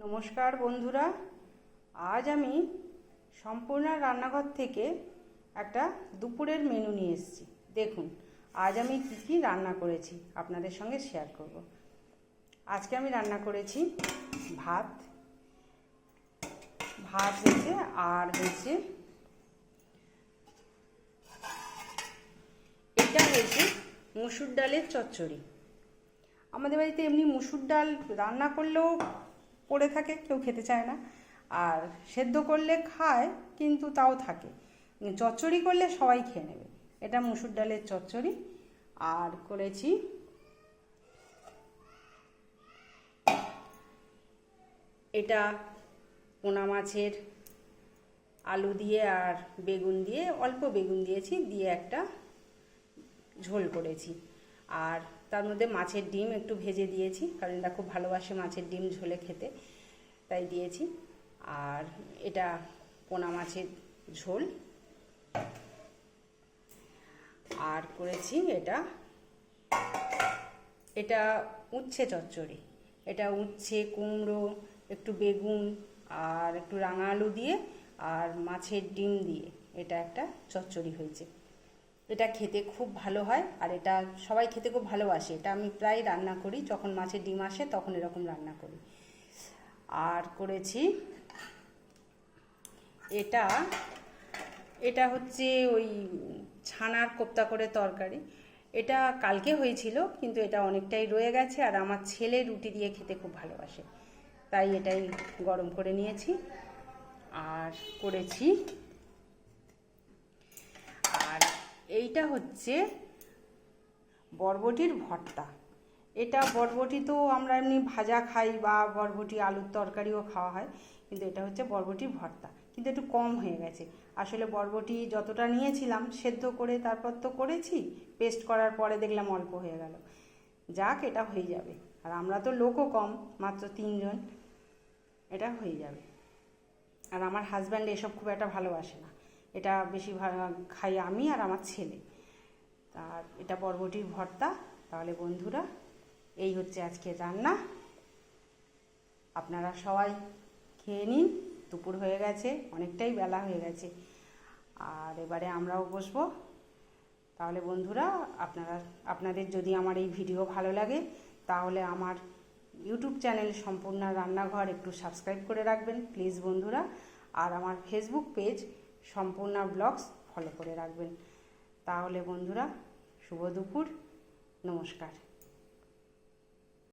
নমস্কার বন্ধুরা, আজ আমি সম্পূর্ণা রান্নাঘর থেকে একটা দুপুরের মেনু নিয়ে এসেছি। দেখুন আজ আমি কি রান্না করেছি আপনাদের সঙ্গে শেয়ার করব। আজকে আমি রান্না করেছি ভাত হয়েছে, আর হয়েছে এটা হয়েছে মসুর ডালের চচ্চড়ি। আমাদের বাড়িতে এমনি মসুর ডাল রান্না করলেও পড়ে থাকে, কেউ খেতে চায় না, আর সেদ্ধ করলে খায় কিন্তু তাও থাকে। চচ্চড়ি করলে সবাই খেয়ে নেবে। এটা মসুর ডালের চচ্চড়ি। আর করেছি এটা পোনা মাছের আলু দিয়ে আর বেগুন দিয়ে, অল্প বেগুন দিয়েছি, দিয়ে একটা ঝোল করেছি। আর তার মধ্যে মাছের ডিম একটু ভেজে দিয়েছি, কারণ এটা খুব ভালোবাসে মাছের ডিম ঝোলে খেতে, তাই দিয়েছি। আর এটা পোনা মাছের ঝোল। আর করেছি এটা উচ্ছে চচ্চড়ি। এটা উচ্ছে, কুমড়ো, একটু বেগুন আর একটু রাঙা আলু দিয়ে আর মাছের ডিম দিয়ে এটা একটা চচ্চড়ি হয়েছে। এটা খেতে খুব ভালো হয়, আর এটা সবাই খেতে খুব ভালোবাসে। এটা আমি প্রায় রান্না করি, যখন মাছের ডিম আসে তখন এরকম রান্না করি। আর করেছি এটা হচ্ছে ওই ছানার কোপ্তা করে তরকারি। এটা কালকে হয়েছিল, কিন্তু এটা অনেকটাই রয়ে গেছে, আর আমার ছেলে রুটি দিয়ে খেতে খুব ভালোবাসে, তাই এটাই গরম করে নিয়েছি। আর করেছি এইটা হচ্ছে বরবটির ভর্তা। এটা বরবটি তো আমরা এমনি ভাজা খাই, বা বরবটি আলুর তরকারিও খাওয়া হয়, কিন্তু এটা হচ্ছে বরবটির ভর্তা। কিন্তু একটু কম হয়ে গেছে। আসলে বরবটি যতটা নিয়েছিলাম সেদ্ধ করে তারপর তো করেছি, পেস্ট করার পরে দেখলাম অল্প হয়ে গেল। যাক, এটা হয়ে যাবে, আর আমরা তো লোকও কম, মাত্র 3 জন, এটা হয়ে যাবে। আর আমার হাজব্যান্ড এসব খুব একটা ভালোবাসে না, এটা বেশি খাই আমি আর আমার ছেলে। আর এটা বরবটির ভর্তা। তাহলে বন্ধুরা, এই হচ্ছে আজকে রান্না। আপনারা সবাই খেয়ে নিন, দুপুর হয়ে গেছে, অনেকটাই বেলা হয়ে গেছে, আর এবারে আমরাও বসবো। তাহলে বন্ধুরা, আপনাদের যদি আমার এই ভিডিও ভালো লাগে তাহলে আমার ইউটিউব চ্যানেল সম্পূর্ণা রান্নাঘর একটু সাবস্ক্রাইব করে রাখবেন প্লিজ বন্ধুরা। আর আমার Facebook page Sampurna blogs follow করে রাখবেন। তাহলে বন্ধুরা, শুভ দুপুর, নমস্কার।